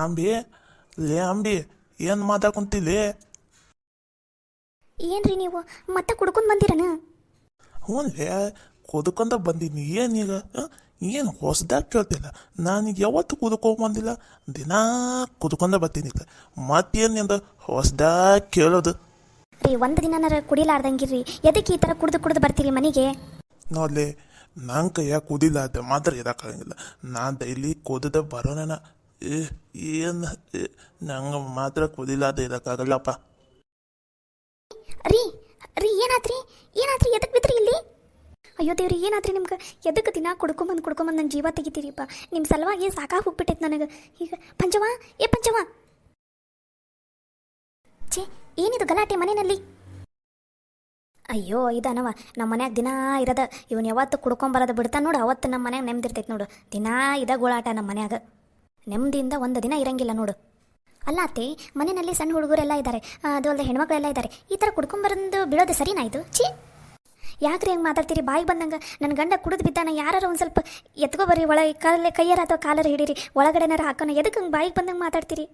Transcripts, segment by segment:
ಅಂಬಿ, ಲೇ ಅಂಬಿ, ಏನು ಮಾತಾಡ್ಕೊಂತಿಲ್ಲಿ? ಏನ್ರಿ ನೀವು ಮತ್ತೆ ಕುಡ್ಕೊಂಡು ಬಂದಿರನ? ಹ್ಞೂ ಲೇ, ಕುದ್ಕೊಂಡ ಬಂದೀನಿ. ಏನೀಗ ಏನು ಹೊಸ್ದಾಗಿ ಕೇಳ್ತಿಲ್ಲ. ನಾನೀಗ ಯಾವತ್ತು ಕುದ್ಕೊಂಬಂದಿಲ್ಲ, ದಿನಾ ಕುದ್ಕೊಂಡ ಬರ್ತೀನಿ. ಮತ್ತೇನಿಂದ ಹೊಸ್ದಾಗಿ ಕೇಳೋದು? ರೀ ಒಂದು ದಿನನಾರ ಕುಡಿಲಾರ್ದಂಗಿರ್ರಿ, ಎದಕ್ಕೆ ಈ ಥರ ಕುಡ್ದು ಬರ್ತೀರಿ ಮನೆಗೆ? ನೋಡ್ಲಿ, ನನ್ನ ಕೈಯಾಗ ಕುದಿಲ್ಲ ಅದು ಮಾತ್ರ ಇರೋಕ್ಕಾಗಂಗಿಲ್ಲ. ನಾನು ಡೈಲಿ ಕುದಿದ ಬರೋಣ. ಏನು ನಂಗೆ ಮಾತ್ರ ಕುದಿಲ್ಲ ಅದು ಇರೋಕ್ಕಾಗಲ್ಲಪ್ಪ. ರೀ ರೀ ಏನಾದ್ರಿ ಎದಕ್ಕೆ ಬಿದ್ರಿ ಇಲ್ಲಿ? ಅಯ್ಯೋ ದೇವ್ರಿ, ಏನಾದ್ರಿ ನಿಮ್ಗೆ? ಎದಕ್ಕೆ ದಿನ ಕುಡ್ಕೊಂಬಂದು ನನ್ನ ಜೀವ ತೆಗಿತೀರಿಪ್ಪ. ನಿಮ್ಮ ಸಲುವಾಗಿ ಸಾಕಾಗಿ ಹೋಗ್ಬಿಟ್ಟೈತೆ ನನಗೆ. ಈಗ ಪಂಚವ, ಏ ಪಂಚವ, ಛೇ ಏನಿದು ಗಲಾಟೆ ಮನೆಯಲ್ಲಿ? ಅಯ್ಯೋ ಇದನವ, ನಮ್ಮ ಮನ್ಯಾಗ ದಿನಾ ಇರೋದ. ಇವನು ಯಾವತ್ತು ಕುಡ್ಕೊಂಬರೋದು ಬಿಡ್ತಾನೆ ನೋಡು, ಅವತ್ತು ನಮ್ಮ ಮನ್ಯಾಗ ನೆಮ್ಮದಿರ್ತೈತೆ ನೋಡು. ದಿನಾ ಇದ ಗೋಳಾಟ ನಮ್ಮ ಮನ್ಯಾಗ. ನೆಮ್ಮದಿಯಿಂದ ಒಂದು ದಿನ ಇರಂಗಿಲ್ಲ ನೋಡು. ಅಲ್ಲ ಅತ್ತೆ, ಮನೆಯಲ್ಲಿ ಸಣ್ಣ ಹುಡುಗರೆಲ್ಲ ಇದ್ದಾರೆ, ಅದು ಅಲ್ಲದೆ ಹೆಣ್ಮಕ್ಳೆಲ್ಲ ಇದ್ದಾರೆ. ಈ ಥರ ಕುಡ್ಕೊಂಬರಂದು ಬಿಡೋದು ಸರಿನಾ ಇದು? ಛೀ, ಯಾಕ್ರಿ ಹೆಂಗೆ ಮಾತಾಡ್ತೀರಿ? ಬಾಯಿ ಬಂದಂಗೆ. ನನ್ನ ಗಂಡ ಕುಡಿದು ಬಿದ್ದಾನ, ಯಾರು ಒಂದು ಸ್ವಲ್ಪ ಎತ್ಕೊಬರ್ರಿ, ಒಳಗೆ ಕೈಯಾರ ಅಥವಾ ಕಾಲರ ಹಿಡೀರಿ, ಒಳಗಡೆನಾರ ಹಾಕೋಣ. ಎದಕ್ಕೆ ಹಂಗೆ ಬಾಯಿಗೆ ಬಂದಂಗೆ ಮಾತಾಡ್ತೀರಿ?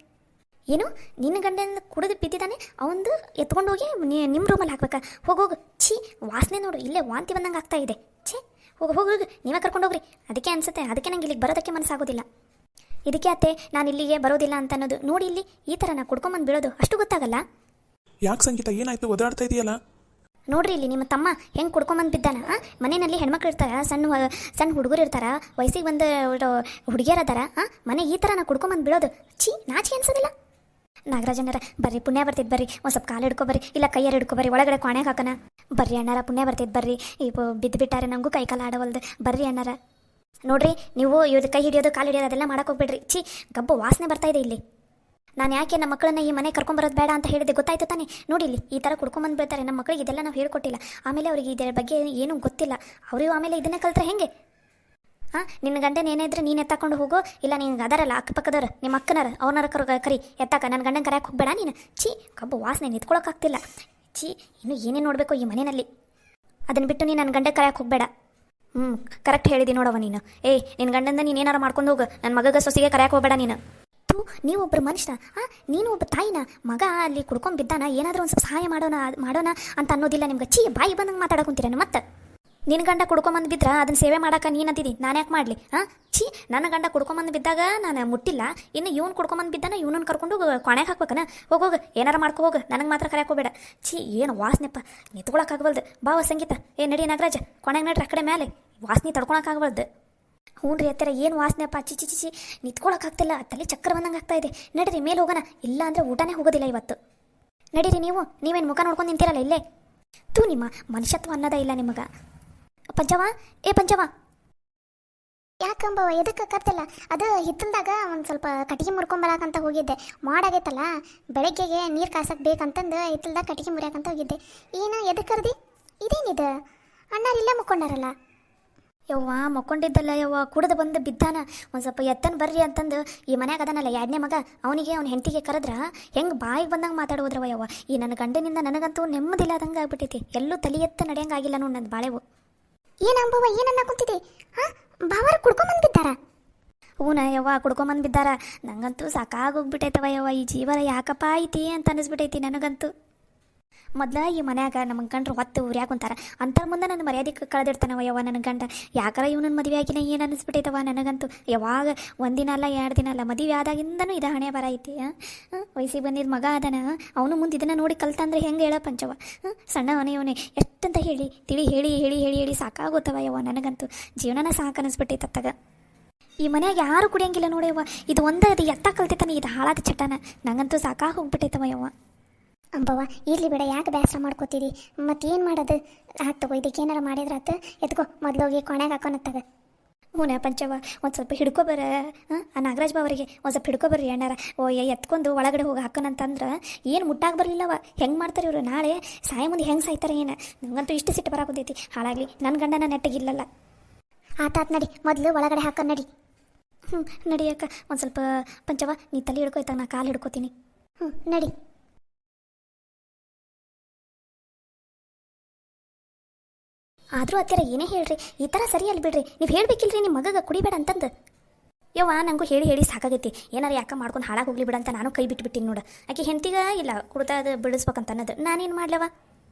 ಏನು, ನಿನ್ನ ಗಂಡನ ಕುಡಿದು ಬಿದ್ದಿದ್ದಾನೆ, ಅವಂದು ಎತ್ಕೊಂಡು ಹೋಗಿ ನಿಮ್ಮ ರೂಮಲ್ಲಿ ಹಾಕ್ಬೇಕಾ? ಹೋಗೋಗು. ಛೀ, ವಾಸನೆ ನೋಡು, ಇಲ್ಲೇ ವಾಂತಿ ಬಂದಂಗೆ ಆಗ್ತಾ ಇದೆ. ಛೀ, ಹೋಗಿ ನೀವೇ ಕರ್ಕೊಂಡು ಹೋಗ್ರಿ. ಅದಕ್ಕೆ ಅನ್ಸುತ್ತೆ, ಅದಕ್ಕೆ ನಂಗೆ ಇಲ್ಲಿಗೆ ಬರೋದಕ್ಕೆ ಮನಸ್ಸಾಗೋದಿಲ್ಲ. ಇದಕ್ಕೆ ಅತ್ತೆ ನಾನು ಇಲ್ಲಿಗೆ ಬರೋದಿಲ್ಲ ಅಂತ ಅನ್ನೋದು. ನೋಡಿ ಇಲ್ಲಿ ಈ ಥರ ನಾ ಕುಡ್ಕೊಂಬಂದು ಬಿಡೋದು ಅಷ್ಟು ಗೊತ್ತಾಗಲ್ಲ. ಯಾಕೆ ಸಂಗೀತ, ಏನಾಯ್ತು? ಓದಾಡ್ತಾ ಇದೆಯಲ್ಲ? ನೋಡ್ರಿ ಇಲ್ಲಿ ನಿಮ್ಮ ತಮ್ಮ ಹೆಂಗೆ ಕುಡ್ಕೊಂಬಂದು ಬಿದ್ದಾನ. ಮನೆಯಲ್ಲಿ ಹೆಣ್ಮಕ್ಳು ಇರ್ತಾರ, ಸಣ್ಣ ಹುಡುಗರು ಇರ್ತಾರ, ವಯಸ್ಸಿಗೆ ಬಂದು ಹುಡುಗಿಯರದಾರ. ಮನೆ ಈ ಥರ ನಾ ಕುಡ್ಕೊಂಬಂದು ಬಿಡೋದು ಛೀ, ನಾಚಿಕೆ ಅನ್ಸೋದಿಲ್ಲ? ನಾಗರಾಜಣ್ಣರ ಬರ್ರಿ, ಪುಣ್ಯ ಬರ್ತಿದ್ದು ಬರ್ರಿ, ಒಂದು ಸ್ವಲ್ಪ ಕಾಲು ಹಿಡ್ಕೊಬರ್ರಿ, ಇಲ್ಲ ಕೈಯಾರು ಹಿಡ್ಕೊಬರ್ರಿ, ಒಳಗಡೆ ಕೊನೆಗೆ ಹಾಕೋಣ. ಬರ್ರಿ ಅಣ್ಣಾರ, ಪುಣ್ಯ ಬರ್ತಿದ್ದು ಬರ್ರಿ. ಈಗ ಬಿದ್ದು ಬಿಟ್ಟಾರೆ, ನನಗೂ ಕೈ ಕಾಲು ಆಡವಲ್ದು. ಬರ್ರಿ ಅಣ್ಣಾರ. ನೋಡ್ರಿ, ನೀವು ಇವ್ದು ಕೈ ಹಿಡಿಯೋದು ಕಾಲು ಹಿಡಿಯೋದು ಅದೆಲ್ಲ ಮಾಡಕ್ಕೆ ಹೋಗ್ಬೇಡ್ರಿ. ಛೀ, ಗಬ್ಬು ವಾಸನೆ ಬರ್ತಾ ಇದೆ ಇಲ್ಲಿ. ನಾನು ಯಾಕೆ ನಮ್ಮ ಮಕ್ಕಳನ್ನ ಈ ಮನೆ ಕರ್ಕೊಂಬರೋದು ಬೇಡ ಅಂತ ಹೇಳಿದೆ ಗೊತ್ತಾಯ್ತು ತಾನೆ? ನೋಡಿ ಇಲ್ಲಿ ಈ ಥರ ಕುಡ್ಕೊಂಬಂದು ಬಿಡ್ತಾರೆ. ನಮ್ಮ ಮಕ್ಕಳಿಗೆ ಇದೆಲ್ಲ ನಾವು ಹೇಳ್ಕೊಟ್ಟಿಲ್ಲ. ಆಮೇಲೆ ಅವ್ರಿಗೆ ಇದರ ಬಗ್ಗೆ ಏನೂ ಗೊತ್ತಿಲ್ಲ. ಅವರು ಆಮೇಲೆ ಇದನ್ನೇ ಕಲ್ತ್ರೆ ಹೆಂಗೆ? ನಿನ್ನ ಗಂಡನ ಏನೇ ಇದ್ರೆ ನೀನು ಎತ್ತಾಕೊಂಡು ಹೋಗೋ, ಇಲ್ಲ ನೀನು ಅದರಲ್ಲ ಅಕ್ಕಪಕ್ಕದವ್ರು ನಿಮ್ಮ ಅಕ್ಕನಾರ ಅವ್ರನ್ನಾರ ಕರಿ ಎತ್ತಾಕ. ನನ್ನ ಗಂಡನ ಕರೆಯಕ್ಕೆ ಹೋಗ್ಬೇಡ ನೀನು. ಛೀ, ಕಬ್ಬು ವಾಸನೆ ನಿಂತ್ಕೊಳ್ಳೋಕ್ಕಾಗ್ತಿಲ್ಲ. ಛೀ, ಇನ್ನು ಏನೇನು ನೋಡಬೇಕು ಈ ಮನೆಯಲ್ಲಿ. ಅದನ್ನು ಬಿಟ್ಟು ನೀನು ನನ್ನ ಗಂಡ ಕರೆಯಕ್ಕೆ ಹೋಗಬೇಡ. ಕರೆಕ್ಟ್ ಹೇಳಿದಿ ನೋಡವ ನೀನು. ನಿನ್ನ ಗಂಡಂದ ನೀನು ಏನಾರು ಮಾಡ್ಕೊಂಡು ಹೋಗು, ನನ್ನ ಮಗಗ ಸೊಸಿಗೆ ಕರೆಯಕ್ಕೆ ಹೋಗಬೇಡ ನೀನು. ನೀವೊಬ್ಬರು ಮನುಷ್ಯ, ನೀನು ಒಬ್ಬ ತಾಯಿನ. ಮಗ ಅಲ್ಲಿ ಕುಡ್ಕೊಂಡು ಬಿದ್ದಾನ, ಏನಾದರೂ ಒಂದು ಸ್ವಲ್ಪ ಸಹಾಯ ಮಾಡೋಣ ಅಂತ ಅನ್ನೋದಿಲ್ಲ ನಿಮ್ಗೆ. ಛೀ, ಬಾಯಿ ಬಂದಂಗೆ ಮಾತಾಡಕೊಂತೀರೇನು? ಮತ್ತೆ ನಿನ್ನ ಗಂಡ ಕುಡ್ಕೊಂಬಂದು ಬಿದ್ರೆ ಅದನ್ನ ಸೇವೆ ಮಾಡೋಕೆ ನೀನು ಅಂತಿದ್ದಿ, ನಾನು ಯಾಕೆ ಮಾಡಲಿ? ಛೀ, ನನ್ನ ಗಂಡ ಕುಡ್ಕೊಂಬಂದು ಬಿದ್ದಾಗ ನಾನು ಮುಟ್ಟಿಲ್ಲ, ಇನ್ನು ಇವ್ನು ಕುಡ್ಕೊಂಬಂದು ಬಿದ್ದಾನ, ಇವನನ್ನು ಕರ್ಕೊಂಡು ಕೊನೆಗೆ ಹಾಕ್ಬೇಕನ? ಹೋಗೋಗ, ಏನಾರು ಮಾಡ್ಕೊ ಹೋಗು, ನನಗೆ ಮಾತ್ರ ಕರೆಯಕ್ಕೆ ಹೋಗಬೇಡ. ಛೀ, ಏನು ವಾಸನೆಪ್ಪ, ನಿಂತ್ಕೊಳಕ್ಕಾಗವಲ್ದು. ಬಾವ ಸಂಗೀತ, ನಡಿ ನಾಗರಾಜ, ಕೊನೆಗೆ ನಡ್ರಿ ಆ ಕಡೆ ಮೇಲೆ. ವಾಸನೆ ತಡ್ಕೊಳಕ್ಕಾಗವಲ್ದು. ಹ್ಞೂ ರೀ ಅತ್ತರ, ಏನು ವಾಸನೆಪ್ಪ, ಚಿಚಿ ನಿಂತ್ಕೊಳಕ್ಕಾಗ್ತಿಲ್ಲ, ತಲೆ ಚಕ್ರ ಬಂದಂಗೆ ಆಗ್ತಾ ಇದೆ. ನಡೀರಿ ಮೇಲೆ ಹೋಗೋಣ, ಇಲ್ಲ ಅಂದರೆ ಊಟನೇ ಹೋಗೋದಿಲ್ಲ ಇವತ್ತು. ನಡೀರಿ ನೀವೇನು ಮುಖ ನೋಡ್ಕೊಂಡು ನಿಂತಿರಲ್ಲ ಇಲ್ಲೇ. ನಿಮ್ಮ ಮನುಷ್ಯತ್ವ ಅನ್ನೋದೇ ಇಲ್ಲ ನಿಮಗೆ. ಪಂಚವ, ಪಂಚವ, ಯಾಕಂಬವ ಎದಕ್ಕೆ ಕತ್ತಲ್ಲ? ಅದು ಹಿತ್ತಲ್ದಾಗ ಒಂದು ಸ್ವಲ್ಪ ಕಟ್ಟಿಗೆ ಮುರ್ಕೊಂಬರಾಕಂತ ಹೋಗಿದ್ದೆ. ಮಾಡಾಗೈತಲ್ಲ, ಬೆಳಗ್ಗೆಗೆ ನೀರು ಕಾಸಕ್ಕೆ ಬೇಕಂತಂದು ಹಿತ್ತಲ್ದಾಗ ಕಟ್ಟಿಗೆ ಮುರಿಯಾಕಂತ ಹೋಗಿದ್ದೆ. ಏನು ಎದಕ್ಕೆ ಕರ್ದಿ? ಇದೇನಿದು, ಅಣ್ಣಾರಿಲ್ಲ ಮುಕ್ಕೊಂಡಾರಲ್ಲ? ಯವ್ವ ಮಕ್ಕೊಂಡಿದ್ದಲ್ಲ ಯವ್ವ, ಕುಡಿದು ಬಂದು ಬಿದ್ದಾನ. ಒಂದು ಸ್ವಲ್ಪ ಎತ್ತನ್ ಬರ್ರಿ ಅಂತಂದು ಈ ಮನ್ಯಾಗ ಅದನ್ನಲ್ಲ ಎರಡನೇ ಮಗ, ಅವನಿಗೆ ಅವ್ನ ಹೆಂಡತಿಗೆ ಕರೆದ್ರ ಹೆಂಗೆ ಬಾಯಿಗೆ ಬಂದಂಗೆ ಮಾತಾಡೋದ್ರವ ಯವ್ವ. ಈ ನನ್ನ ಗಂಡನಿಂದ ನನಗಂತೂ ನೆಮ್ಮದಿಲ್ಲದಂಗೆ ಆಗ್ಬಿಟ್ಟೈತಿ. ಎಲ್ಲೂ ತಲೆ ಎತ್ತ ನಡೆಯಂಗಾಗಿಲ್ಲ ನೋಡಿ ನನ್ನ ಬಾಳೆವು. ಏನಂಬವ, ಏನನ್ನ ಕುಂತಿದೆ? ಬಾವಾರ ಕುಡ್ಕೊಂಬಂದು ಬಿದ್ದಾರ? ಹೂನ ಯವ್ವ, ಕುಡ್ಕೊಂಬಂದು ಬಿದ್ದಾರ. ನಂಗಂತೂ ಸಾಕಾಗೋಗ್ಬಿಟ್ಟೈತವ ಯವ್ವ, ಈ ಜೀವನ ಯಾಕಪ್ಪ ಐತಿ ಅಂತ ಅನ್ನಿಸ್ಬಿಟ್ಟೈತಿ ನನಗಂತೂ. ಮೊದಲ ಈ ಮನ್ಯಾಗ ನಮಗೆ ಗಂಡ್ರು ಹೊತ್ತು ಉರ್ಯಾಕೊಂತಾರ, ಅಂಥರ ಮುಂದೆ ನನ್ನ ಮರ್ಯಾದೆ ಕಳೆದಿಡ್ತಾನವ ಯವ್ವ ನನ್ನ ಗಂಡ. ಯಾಕಾರ ಇವನನ್ನು ಮದುವೆ ಆಗಿನ ಏನು ಅನ್ನಿಸ್ಬಿಟ್ಟೈತವ ನನಗಂತೂ. ಯಾವಾಗ ಒಂದಿನ ಅಲ್ಲ 2 ದಿನ ಅಲ್ಲ, ಮದುವೆ ಆದಾಗಿಂದನೂ ಇದು ಹಣೆ ಬರ ಐತಿ. ವಯಸ್ಸಿಗೆ ಬಂದಿದ್ದ ಮಗ ಅದನ, ಅವನು ಮುಂದೆ ಇದನ್ನು ನೋಡಿ ಕಲ್ತಂದ್ರೆ ಹೆಂಗೆ ಹೇಳ ಪಂಚವ? ಸಣ್ಣವನೇ ಎಷ್ಟಂತ ಹೇಳಿ ಹೇಳಿ ಸಾಕಾಗೋತವ ಯವ್ವ ನನಗಂತೂ. ಜೀವನನ ಸಾಕು ಅನ್ನಿಸ್ಬಿಟ್ಟೈತೆ ಅತ್ತಾಗ. ಈ ಮನ್ಯಾಗ ಯಾರು ಕುಡಿಯಂಗಿಲ್ಲ ನೋಡ್ಯವ್ವ. ಇದು ಒಂದೇ ಅದು ಎತ್ತ ಕಲ್ತೈತಾನೆ, ಇದು ಹಾಳಾದ ಚಟನ. ನಂಗಂತೂ ಸಾಕಾಗಿ ಹೋಗ್ಬಿಟ್ಟೈತವ ಯವ್ವ. ಅಂಬವ್ವ ಇರ್ಲಿ ಬಿಡ, ಯಾಕೆ ಬೇಸರ ಮಾಡ್ಕೋತೀರಿ? ಮತ್ತೇನು ಮಾಡೋದು? ತಗೋ, ಇದಕ್ಕೆ ಏನಾರು ಮಾಡಿದ್ರಾತ. ಎತ್ಕೋ, ಮೊದಲೋಗಿ ಕೊನೆಗೆ ಹಾಕೋನತ್ತಾಗ. ಹ್ಞೂ ಪಂಚವ, ಒಂದು ಸ್ವಲ್ಪ ಹಿಡ್ಕೊಬರ. ಆ ನಾಗರಾಜ್ ಬಾವರಿಗೆ ಒಂದು ಸ್ವಲ್ಪ ಹಿಡ್ಕೊಬರ್ರಿ ಅಣ್ಣಾರ. ಎತ್ಕೊಂಡು ಒಳಗಡೆ ಹೋಗಿ ಹಾಕೋನಂತಂದ್ರೆ ಏನು ಮುಟ್ಟಾಗಿ ಬರಲಿಲ್ಲವ. ಹೆಂಗೆ ಮಾಡ್ತಾರೆ ಇವರು? ನಾಳೆ ಸಾಯ ಮುಂದೆ ಹೆಂಗೆ ಸಾಯ್ತಾರೆ ಏನು? ನಂಗಂತೂ ಇಷ್ಟು ಸಿಟ್ಟು ಬರಾಕೋದೈತಿ. ಹಾಳಾಗಲಿ, ನನ್ನ ಗಂಡನ ನೆಟ್ಟಗಿಲ್ಲಲ್ಲ. ಆತಾತ್ ನಡಿ, ಮೊದಲು ಒಳಗಡೆ ಹಾಕೋ ನಡಿ. ನಡಿಯಕ್ಕ. ಒಂದು ಸ್ವಲ್ಪ ಪಂಚವ ನೀ ತಲೆ ಹಿಡ್ಕೊಯ್ತಾಗ ನಾ ಕಾಲು ಹಿಡ್ಕೊತೀನಿ. ನಡಿ. ಆದರೂ ಅತ್ತೆರ ಏನೇ ಹೇಳ್ರಿ, ಈ ಥರ ಸರಿಯಲ್ಲ ಬಿಡ್ರಿ. ನೀವು ಹೇಳ್ಬೇಕಿಲ್ರಿ ನಿಮ್ಮ ಮಗಗೆ ಕುಡಿಬೇಡ ಅಂತಂದು. ಯವ್ವ ನನಗೂ ಹೇಳಿ ಹೇಳಿ ಸಾಕಾಗೈತಿ ಏನಾರ ಯಾಕೆ ಮಾಡ್ಕೊಂಡು ಹಾಳಾಗಿ ಹೋಗ್ಲಿ ಬಿಡಂತ ನಾನು ಕೈ ಬಿಟ್ಬಿಟ್ಟಿನಿ ನೋಡು. ಆಕೆ ಹೆಂಡ್ತಿಗ ಇಲ್ಲ ಕುಡ್ತಾ ಅದು ಬಿಡಿಸ್ಬೇಕಂತ ಅನ್ನೋದು ನಾನೇನು ಮಾಡ್ಲವ.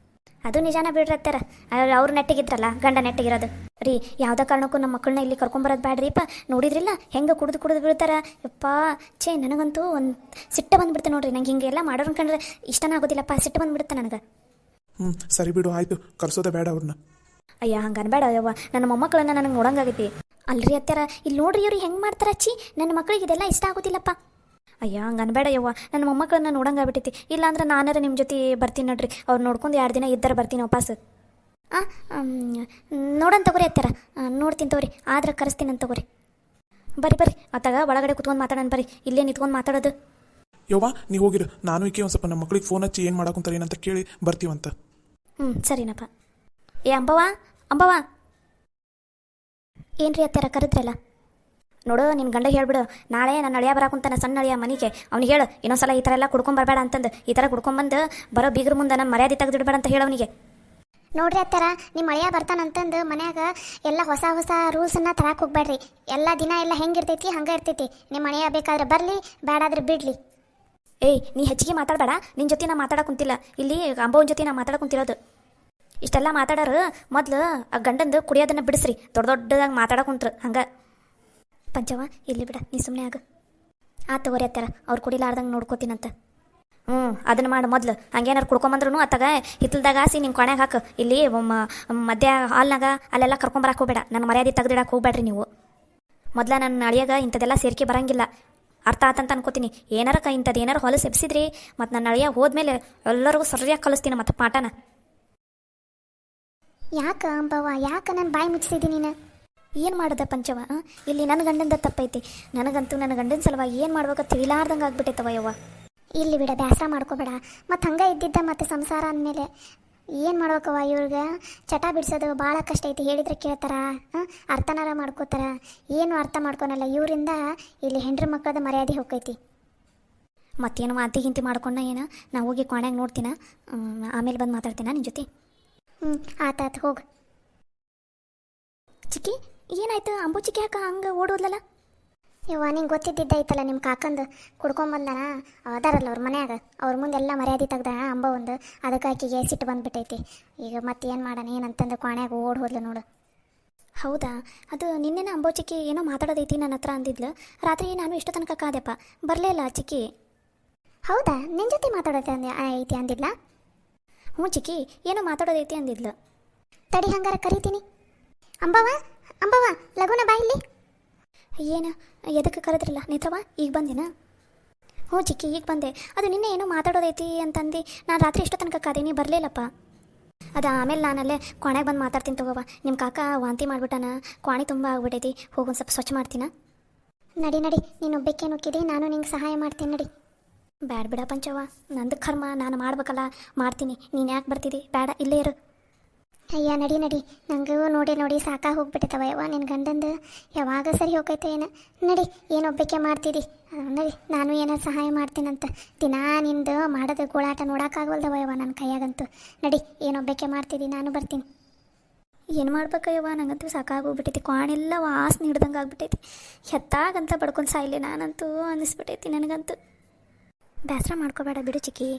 ಅದು ನಿಜಾನ ಬಿಡ್ರತ್ತಾರ, ಅವ್ರು ನೆಟ್ಟಿಗಿದ್ರಲ್ಲ ಗಂಡ ನೆಟ್ಟಿಗಿರೋದು ರೀ. ಯಾವುದೇ ಕಾರಣಕ್ಕೂ ನಮ್ಮ ಮಕ್ಕಳನ್ನ ಇಲ್ಲಿ ಕರ್ಕೊಂಬರೋದು ಬ್ಯಾಡ್ರಿಪ್ಪ. ನೋಡಿದ್ರಿಲ್ಲ ಹೆಂಗೆ ಕುಡಿದು ಬೀಳ್ತಾರ ಯಪ್ಪ. ಛೇ ನನಗಂತೂ ಒಂದು ಸಿಟ್ಟು ಬಂದುಬಿಡ್ತೆ ನೋಡ್ರಿ. ನಂಗೆ ಹಿಂಗೆಲ್ಲ ಮಾಡೋರು ಕಂಡ್ರೆ ಇಷ್ಟನೇ ಆಗೋದಿಲ್ಲಪ್ಪ, ಸಿಟ್ಟು ಬಂದುಬಿಡುತ್ತೆ ನನಗೆ. ಸರಿ ಬಿಡು, ಆಯಿತು, ಕರ್ಸೋದ ಬೇಡ ಅವ್ರನ್ನ. ಅಯ್ಯ ಹಂಗೆ ಅನ್ಬೇಡ ಯವ್ವ, ನನ್ನ ಮೊಮ್ಮಕ್ಕಳನ್ನ ನನಗೆ ನೋಡಂಗಾಗೈತಿ. ಅಲ್ರಿ ಅತ್ಯಾರ ಇಲ್ಲಿ ನೋಡ್ರಿ ಇವ್ರು ಹೆಂಗೆ ಮಾಡ್ತಾರ. ಅಚ್ಚಿ ನನ್ನ ಮಕ್ಕಳಿಗೆ ಇದೆಲ್ಲ ಇಷ್ಟ ಆಗೋದಿಲ್ಲಪ್ಪ. ಅಯ್ಯ ಹಂಗೆ ಅನ್ಬೇಡ ಯವ್ವ, ನನ್ನ ಮೊಮ್ಮಕ್ಕಳನ್ನ ನೋಡಂಗಾಗ್ಬಿಟ್ಟೈತಿ. ಇಲ್ಲಾಂದ್ರೆ ನಾನಾರ ನಿಮ್ಮ ಜೊತೆ ಬರ್ತೀನಿ ನೋಡ್ರಿ. ಅವ್ರು ನೋಡ್ಕೊಂಡು 2 ದಿನ ಇದ್ದರೆ ಬರ್ತೀನಿ ವಾಪಸ್. ನೋಡೋಣ ತಗೋರಿ ಅತ್ಯಾರ, ನೋಡ್ತೀನಿ ತಗೋರಿ, ಆದ್ರೆ ಕರೆಸ್ತೀನಿ ತಗೋರಿ. ಬರ್ರಿ ಅತ್ತಾಗ ಒಳಗಡೆ ಕುತ್ಕೊಂಡು ಮಾತಾಡೋಣ ಬರ್ರಿ, ಇಲ್ಲೇ ನಿಂತ್ಕೊಂಡು ಮಾತಾಡೋದು. ಯವ್ವ ನೀವು ಹೋಗಿರು, ನಾನು ಈಕೆ ಒಂದು ಸ್ವಲ್ಪ ನಮ್ಮ ಮಕ್ಳಿಗೆ ಫೋನ್ ಹಚ್ಚಿ ಏನು ಮಾಡಾಕೊಂತಾರೆ ಏನಂತ ಕೇಳಿ ಬರ್ತೀವಂತ. ಸರಿನಪ್ಪ. ಏ ಅಂಬವ್ವ ಏನ್ರಿ ಅತ್ಯಾರ ಕರೆದ್ರಲ್ಲ? ನೋಡು ನಿನ್ನ ಗಂಡ ಹೇಳ್ಬಿಡು, ನಾಳೆ ನನ್ನ ಅಳಿಯ ಬರಾಕುಂತಾನ, ಸಣ್ಣ ಅಳಿಯ ಮನೆಗೆ. ಅವ್ನಿಗೆ ಹೇಳು ಇನ್ನೊಂದ್ಸಲ ಈ ಥರ ಎಲ್ಲ ಕುಡ್ಕೊಂಬರ್ಬೇಡ ಅಂತಂದು. ಈ ಥರ ಕುಡ್ಕೊಂಬಂದು ಬರೋ ಬೀಗ್ರ ಮುಂದೆ ನಮ್ಮ ಮರ್ಯಾದೆ ತೆಗೆದಿಡ್ಬೇಡ ಅಂತ ಹೇಳು ಅವನಿಗೆ. ನೋಡ್ರಿ ಅತ್ತಾರ, ನಿಮ್ಮ ಮಳೆಯ ಬರ್ತಾನಂತಂದು ಮನ್ಯಾಗ ಎಲ್ಲ ಹೊಸ ರೂಲ್ಸನ್ನ ತರಕ್ಕೆ ಹೋಗ್ಬೇಡ್ರಿ. ಎಲ್ಲ ದಿನ ಎಲ್ಲ ಹೆಂಗಿರ್ತೈತಿ ಹಂಗೆ ಇರ್ತೈತಿ. ನಿಮ್ಮ ಮಳೆಯ ಬೇಕಾದ್ರೆ ಬರಲಿ, ಬೇಡಾದ್ರೆ ಬಿಡ್ಲಿ. ಏಯ್ ನೀ ಹೆಚ್ಚಿಗೆ ಮಾತಾಡಬೇಡ. ನಿನ್ನ ಜೊತೆ ನಾ ಮಾತಾಡಕ್ಕೆ ಕುಂತಿಲ್ಲ, ಇಲ್ಲಿ ಅಂಬವನ ಜೊತೆ ನಾ ಮಾತಾಡಕ್ಕೆ ಕುಂತಿರೋದು. ಇಷ್ಟೆಲ್ಲ ಮಾತಾಡೋರು ಮೊದಲು ಆ ಗಂಡಂದು ಕುಡಿಯೋದನ್ನು ಬಿಡಿಸ್ರಿ. ದೊಡ್ಡದಾಗಿ ಮಾತಾಡಕ್ಕೆ ಕುಂತ್ರು ಹಂಗೆ. ಪಂಚವ ಇಲ್ಲಿ ಬಿಡ, ನೀ ಸುಮ್ಮನೆ ಆಗ. ತಗೋರಿ ಅತ್ತಾರ, ಅವ್ರು ಕುಡಿಲಾರ್ದಂಗೆ ನೋಡ್ಕೋತೀನಂತ. ಅದನ್ನು ಮಾಡು ಮೊದಲು. ಹಂಗೇನಾರು ಕುಡ್ಕೊಂಬಂದ್ರೂ ಅತ್ತಾಗ ಹಿತ್ತಲ್ದಾಗ ಹಾಸಿ ನಿಮ್ಮ ಕೊನೆಗೆ ಹಾಕು. ಇಲ್ಲಿ ಮಧ್ಯ ಹಾಲ್ನಾಗ ಅಲ್ಲೆಲ್ಲ ಕರ್ಕೊಂಬರಕ್ಕೆ ಹೋಗ್ಬೇಡ. ನನ್ನ ಮರ್ಯಾದೆ ತೆಗೆದಿಡಕ್ಕೆ ಹೋಗ್ಬೇಡ್ರಿ ನೀವು. ಮೊದಲ ನನ್ನ ಅಳಿಯಾಗ ಇಂಥದ್ದೆಲ್ಲ ಸೇರಿಕೆ ಬರಂಗಿಲ್ಲ, ಅರ್ಥ ಆತಂತ ಅನ್ಕೋತೀನಿ. ಏನಾರ ಇಂಥದ್ದು ಏನಾರು ಹೊಲಸು ಎಬ್ಸಿದ್ರಿ ಮತ್ತು ನನ್ನ ಅಳಿಯ ಹೋದ್ಮೇಲೆ ಎಲ್ಲರಿಗೂ ಸರಿಯಾಗಿ ಕಲಿಸ್ತೀನಿ ಮತ್ತು ಪಾಠನ. ಯಾಕೆ ಅಂಬವ್ವ, ಯಾಕೆ ನಾನು ಬಾಯಿ ಮುಚ್ಚಿದ್ದೀನಿ ನೀನು? ಏನು ಮಾಡೋದ ಪಂಚವ, ಇಲ್ಲಿ ನನ್ನ ಗಂಡಂದ ತಪ್ಪೈತಿ. ನನಗಂತೂ ನನ್ನ ಗಂಡನ ಸಲುವಾಗಿ ಏನು ಮಾಡ್ಬೇಕಂತ ತಿಳಿಲಾರ್ದಂಗೆ ಆಗ್ಬಿಟ್ಟೈತವ ಯವ್ವ. ಇಲ್ಲಿ ಬಿಡ, ಬೇಸರ ಮಾಡ್ಕೋಬೇಡ. ಮತ್ತು ಹಂಗೆ ಇದ್ದಿದ್ದ ಮತ್ತು ಸಂಸಾರ ಅಂದಮೇಲೆ ಏನು ಮಾಡ್ಬೇಕವ? ಇವ್ರಿಗೆ ಚಟ ಬಿಡಿಸೋದು ಭಾಳ ಕಷ್ಟ ಐತಿ. ಹೇಳಿದ್ರೆ ಕೇಳ್ತಾರ, ಅರ್ಥನಾರ ಮಾಡ್ಕೋತಾರ. ಏನು ಅರ್ಥ ಮಾಡ್ಕೊನಲ್ಲ. ಇವರಿಂದ ಇಲ್ಲಿ ಹೆಂಡ್ರ ಮಕ್ಕಳದ ಮರ್ಯಾದೆ ಹೋಗ್ತೈತಿ. ಮತ್ತೇನು ಗಿಂತಿ ಮಾಡ್ಕೊಂಡ ಏನು? ನಾ ಹೋಗಿ ಕೋಣ್ಯಾಗ ನೋಡ್ತೀನ, ಆಮೇಲೆ ಬಂದು ಮಾತಾಡ್ತೀನ ನಿನ್ನ ಜೊತೆ. ಆತಾತು ಹೋಗು. ಚಿಕ್ಕಿ ಏನಾಯ್ತು? ಅಂಬು ಚಿಕ್ಕಿ ಯಾಕೆ ಹಂಗೆ ಓಡೋದ್ಲಲ್ಲ? ಯವ್ವ ನಿಂಗೆ ಗೊತ್ತಿದ್ದೈತಲ್ಲ, ನಿಮ್ಮ ಕಾಕಂದು ಕುಡ್ಕೊಂಬಂದನ ಅದಾರಲ್ಲ ಅವ್ರ ಮನ್ಯಾಗ, ಅವ್ರ ಮುಂದೆಲ್ಲ ಮರ್ಯಾದೆ ತೆಗ್ದ ಅಂಬ ಒಂದು. ಅದಕ್ಕೆ ಆಕಿಗೆ ಸಿಟ್ಟು ಬಂದುಬಿಟ್ಟೈತಿ. ಈಗ ಮತ್ತೆ ಏನು ಮಾಡೋಣ ಏನಂತಂದು ಕೋಣ್ಯಾಗ ಓಡ್ ಹೋದ್ಲು ನೋಡು. ಹೌದಾ? ಅದು ನಿನ್ನೆನ ಅಂಬೋ ಚಿಕ್ಕಿ ಏನೋ ಮಾತಾಡೋದೈತಿ ನನ್ನ ಹತ್ರ ಅಂದಿದ್ಲು. ರಾತ್ರಿ ನಾನು ಇಷ್ಟು ತನಕ ಕಾದೆಪ್ಪ, ಬರಲೇ ಇಲ್ಲ ಚಿಕ್ಕಿ. ಹೌದಾ? ನಿನ್ನ ಜೊತೆ ಮಾತಾಡೋದು ಐತಿ ಅಂದಿದ್ಲ? ಹ್ಞೂ ಚಿಕ್ಕಿ, ಏನೋ ಮಾತಾಡೋದೈತಿ ಅಂದಿದ್ಲು. ತಡಿ ಹಂಗಾರ ಕರಿತೀನಿ. ಅಂಬವ ಲಗುನ ಬಾ ಇಲ್ಲಿ. ಏನು ಎದಕ್ಕೆ ಕರೆದ್ರಲ್ಲ ನೇತ್ರವ? ಈಗ ಬಂದೇನಾ? ಹ್ಞೂ ಚಿಕ್ಕಿ ಈಗ ಬಂದೆ. ಅದು ನಿನ್ನೆ ಏನೋ ಮಾತಾಡೋದೈತಿ ಅಂತಂದು ನಾನು ರಾತ್ರಿ ಎಷ್ಟೋ ತನಕ ಕಾದೆ, ನೀ ಬರಲಿಲ್ಲಪ್ಪ. ಅದು ಆಮೇಲೆ ನಾನಲ್ಲೇ ಕೋಣೆಗೆ ಬಂದು ಮಾತಾಡ್ತೀನಿ ತಗೋವ. ನಿಮ್ಮ ಕಾಕ ವಾಂತಿ ಮಾಡಿಬಿಟ್ಟಾನ, ಕೋಣೆ ತುಂಬ ಆಗ್ಬಿಟ್ಟೈತಿ. ಹೋಗೊಂದು ಸ್ವಲ್ಪ ಸ್ವಚ್ಛ ಮಾಡ್ತೀನ. ನಡಿ ನೀನು ಒಬ್ಬಕ್ಕೆ ನುಕ್ಕಿದೆ, ನಾನು ನಿಂಗೆ ಸಹಾಯ ಮಾಡ್ತೀನಿ. ನಡಿ. ಬ್ಯಾಡ ಬಿಡ ಪಂಚವ, ನಂದು ಕರ್ಮ, ನಾನು ಮಾಡ್ಬೇಕಲ್ಲ, ಮಾಡ್ತೀನಿ. ನೀನು ಯಾಕೆ ಬರ್ತಿದ್ದಿ? ಬೇಡ, ಇಲ್ಲೇ ಇರು. ಅಯ್ಯ ನಡಿ ನಂಗೂ ನೋಡಿ ಸಾಕಾಗಿ ಹೋಗ್ಬಿಟ್ಟಿತ್ತವ ಯವ್ವ. ನಿನ್ನ ಗಂಡಂದು ಯಾವಾಗ ಸರಿ ಹೋಗೈತೆ ಏನು? ನಡಿ, ಏನೊಬ್ಬಕ್ಕೆ ಮಾಡ್ತಿದ್ದಿ? ನಡಿ, ನಾನು ಏನಾರು ಸಹಾಯ ಮಾಡ್ತೀನಂತ. ದಿನಾ ನಿಂದು ಮಾಡೋದು ಗೋಳಾಟ ನೋಡೋಕ್ಕಾಗವಲ್ದವ ಯವ್ವ ನನ್ನ ಕೈಯಾಗಂತೂ. ನಡಿ, ಏನೊಬ್ಬಕ್ಕೆ ಮಾಡ್ತಿದ್ದಿ? ನಾನು ಬರ್ತೀನಿ. ಏನು ಮಾಡ್ಬೇಕಯ್ಯವ್ವ, ನಂಗಂತೂ ಸಾಕಾಗೋಗ್ಬಿಟ್ಟೈತಿ. ಕ್ವಾಣೆಲ್ಲ ವಾಸನೆ ಹಿಡ್ದಂಗೆ ಆಗ್ಬಿಟ್ಟೈತಿ. ಹೆತ್ತಾಗಂತ ಬಡ್ಕೊಂಡು ಸಾಯಿಲೆ ನಾನಂತೂ ಅನ್ನಿಸ್ಬಿಟ್ಟೈತಿ ನನಗಂತೂ. ಬೇಸರ ಮಾಡ್ಕೋಬೇಡ ಬಿಡು ಚಿಕ್ಕಿ.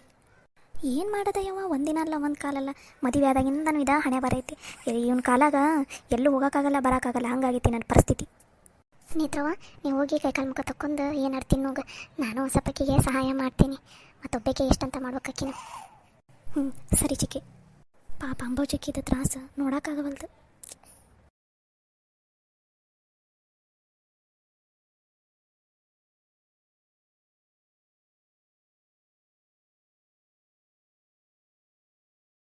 ಏನು ಮಾಡೋದಯ್ಯವ್ವ, ಒಂದಿನ ಅಲ್ಲ ಒಂದು ಕಾಲಲ್ಲ. ಮದುವೆ ಆದಾಗಿಂದ ನಾನು ಹಣೆ ಬರೈತಿ. ಇವನ ಕಾಲಾಗ ಎಲ್ಲೂ ಹೋಗೋಕ್ಕಾಗಲ್ಲ, ಬರೋಕ್ಕಾಗಲ್ಲ, ಹಂಗಾಗೈತಿ ನನ್ನ ಪರಿಸ್ಥಿತಿ. ನೇತ್ರವ್ವ, ನೀವು ಹೋಗಿ ಕೈಕಾಲು ಮುಖ ತಕ್ಕೊಂಡು ಏನಾರು ತಿನ್ನೋಗ, ನಾನು ಒಂದು ಸ್ವಲ್ಪಕ್ಕಿಗೆ ಸಹಾಯ ಮಾಡ್ತೀನಿ. ಮತ್ತೊಬ್ಬಕ್ಕೆ ಎಷ್ಟಂತ ಮಾಡ್ಬೇಕಾಕಿನ. ಸರಿ ಚಿಕ್ಕಿ. ಪಾಪ ಅಂಬೋ ಚಿಕ್ಕಿದ ತ್ರಾಸ ನೋಡೋಕ್ಕಾಗವಲ್ದು.